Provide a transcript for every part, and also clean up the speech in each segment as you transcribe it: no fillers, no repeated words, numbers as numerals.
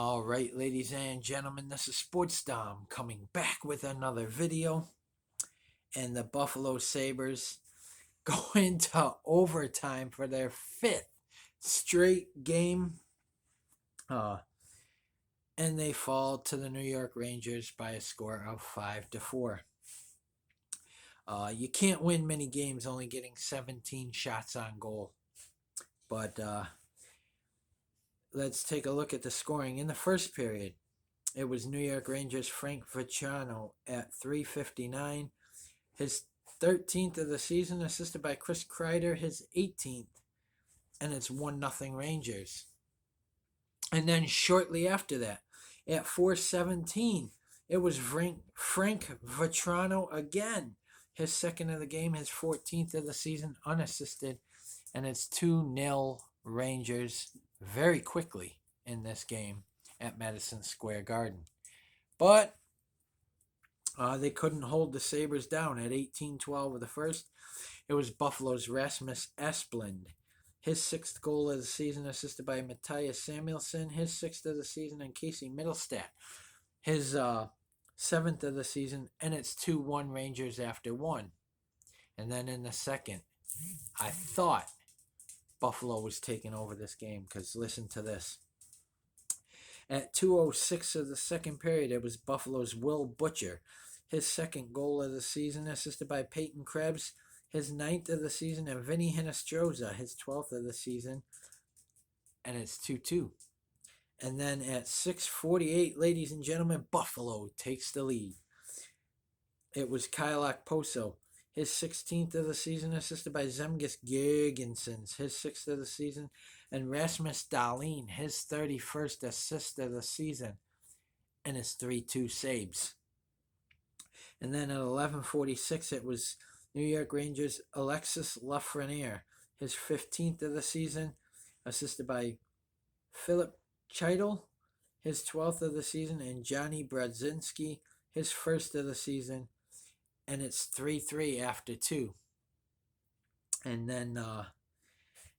All right, ladies and gentlemen, this is Sports Dom coming back with another video. And the Buffalo Sabres go into overtime for their fifth straight game. And they fall to the New York Rangers by a score of 5-4. You can't win many games only getting 17 shots on goal. But let's take a look at the scoring. In the first period, it was New York Rangers Frank Vatrano at 3:59. His 13th of the season, assisted by Chris Kreider, his 18th. And it's 1-0 Rangers. And then shortly after that, at 4:17, it was Frank Vatrano again. His second of the game, his 14th of the season, unassisted. And it's 2-0 Rangers very quickly in this game at Madison Square Garden. But they couldn't hold the Sabres down. At 18:12 of the first, it was Buffalo's Rasmus Asplund. His sixth goal of the season, assisted by Matthias Samuelsson. His sixth of the season, and Casey Middlestat. His seventh of the season, and it's 2-1 Rangers after one. And then in the second, I thought Buffalo was taking over this game, because listen to this. At 2:06 of the second period, it was Buffalo's Will Butcher. His second goal of the season, assisted by Peyton Krebs. His ninth of the season, and Vinny Hinostroza, his 12th of the season. And it's 2-2. And then at 6:48, ladies and gentlemen, Buffalo takes the lead. It was Kyle Okposo, his 16th of the season, assisted by Zemgus Girgensons, his 6th of the season, and Rasmus Dahlin, his 31st assist of the season, and his 3-2 saves. And then at 11:46, it was New York Rangers Alexis Lafreniere, his 15th of the season, assisted by Philip Chytil, his 12th of the season, and Johnny Brodzinski, his first of the season, and it's 3-3 after two. And then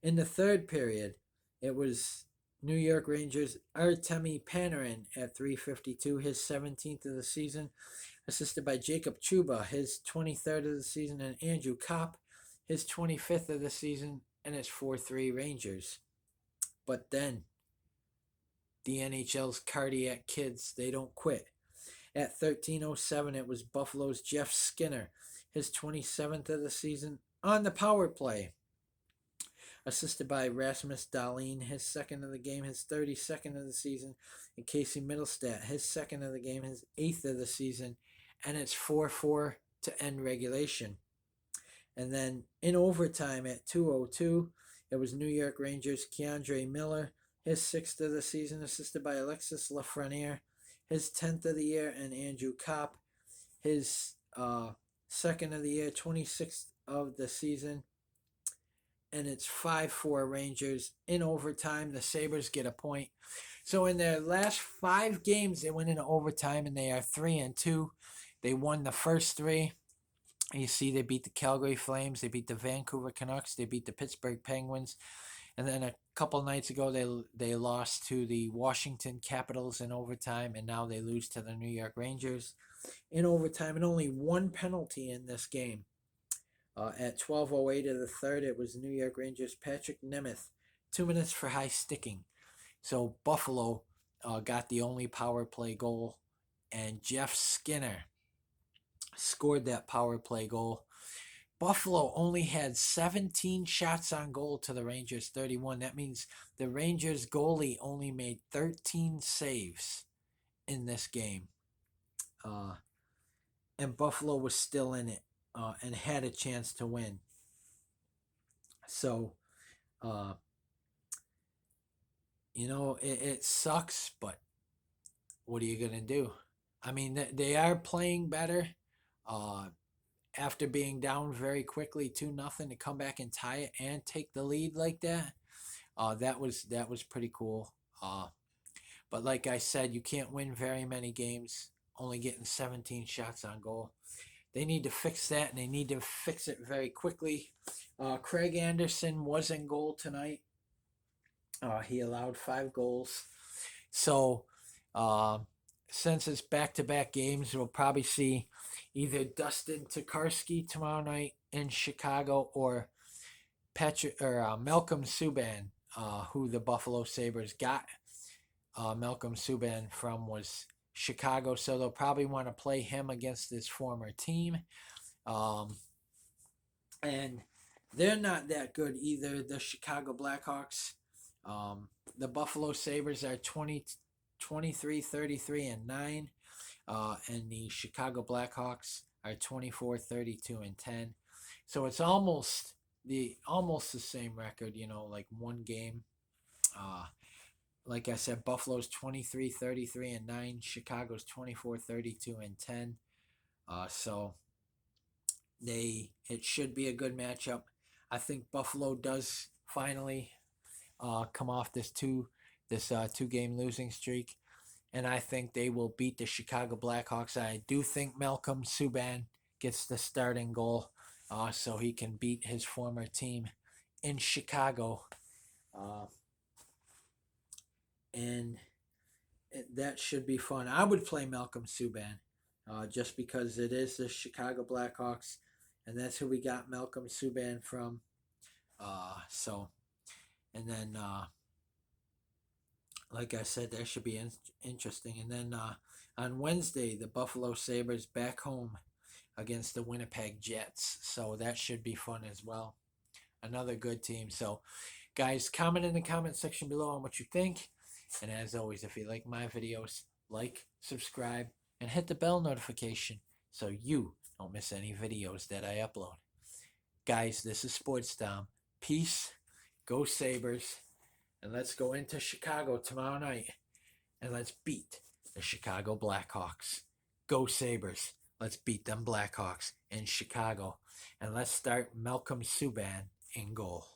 in the third period, it was New York Rangers Artemi Panarin at 3:52, his 17th of the season, assisted by Jacob Chuba, his 23rd of the season, and Andrew Kopp, his 25th of the season, and it's 4-3 Rangers. But then the NHL's cardiac kids, they don't quit. At 13:07, it was Buffalo's Jeff Skinner, his 27th of the season, on the power play, assisted by Rasmus Dahlin, his second of the game, his 32nd of the season, and Casey Middlestat, his second of the game, his 8th of the season, and it's 4-4 to end regulation. And then in overtime at 2:02, it was New York Rangers Keandre Miller, his 6th of the season, assisted by Alexis Lafreniere, his 10th of the year, and Andrew Kopp, his second of the year, 26th of the season. And it's 5-4 Rangers in overtime. The Sabres get a point. So in their last 5 games, they went into overtime, and they are 3-2. They won the first 3. You see, they beat the Calgary Flames, they beat the Vancouver Canucks, they beat the Pittsburgh Penguins, and then a couple nights ago they lost to the Washington Capitals in overtime, and now they lose to the New York Rangers in overtime, and only one penalty in this game. At 12:08 of the third, it was New York Rangers Patrick Nemeth, 2 minutes for high sticking. So Buffalo got the only power play goal, and Jeff Skinner scored that power play goal. Buffalo only had 17 shots on goal to the Rangers 31. That means the Rangers goalie only made 13 saves in this game. And Buffalo was still in it and had a chance to win. So, it sucks, but what are you going to do? I mean, they are playing better. After being down very quickly 2-0 to come back and tie it and take the lead like that, that was pretty cool. But like I said, you can't win very many games only getting 17 shots on goal. They need to fix that, and they need to fix it very quickly. Craig Anderson was in goal tonight. He allowed 5 goals. So Um, since it's back-to-back games, we'll probably see either Dustin Tokarski tomorrow night in Chicago or Malcolm Subban, who the Buffalo Sabres got. Malcolm Subban from was Chicago, so they'll probably want to play him against his former team. Um, and they're not that good either. The Chicago Blackhawks, um, the Buffalo Sabres are 23, 33, and 9. And the Chicago Blackhawks are 24, 32, and 10. So it's almost the same record, like one game. Uh, like I said, Buffalo's 23, 33, and 9. Chicago's 24, 32, and 10. So it should be a good matchup. I think Buffalo does finally come off this two game losing streak, and I think they will beat the Chicago Blackhawks. I do think Malcolm Subban gets the starting goal, so he can beat his former team in Chicago, uh, and that should be fun. I would play Malcolm Subban, just because it is the Chicago Blackhawks, and that's who we got Malcolm Subban from. So, and then like I said, that should be interesting. And then on Wednesday, the Buffalo Sabres back home against the Winnipeg Jets. So that should be fun as well. Another good team. So, guys, comment in the comment section below on what you think. And as always, if you like my videos, like, subscribe, and hit the bell notification so you don't miss any videos that I upload. Guys, this is Sports Dom. Peace. Go Sabres. And let's go into Chicago tomorrow night. And let's beat the Chicago Blackhawks. Go Sabres. Let's beat them Blackhawks in Chicago. And let's start Malcolm Subban in goal.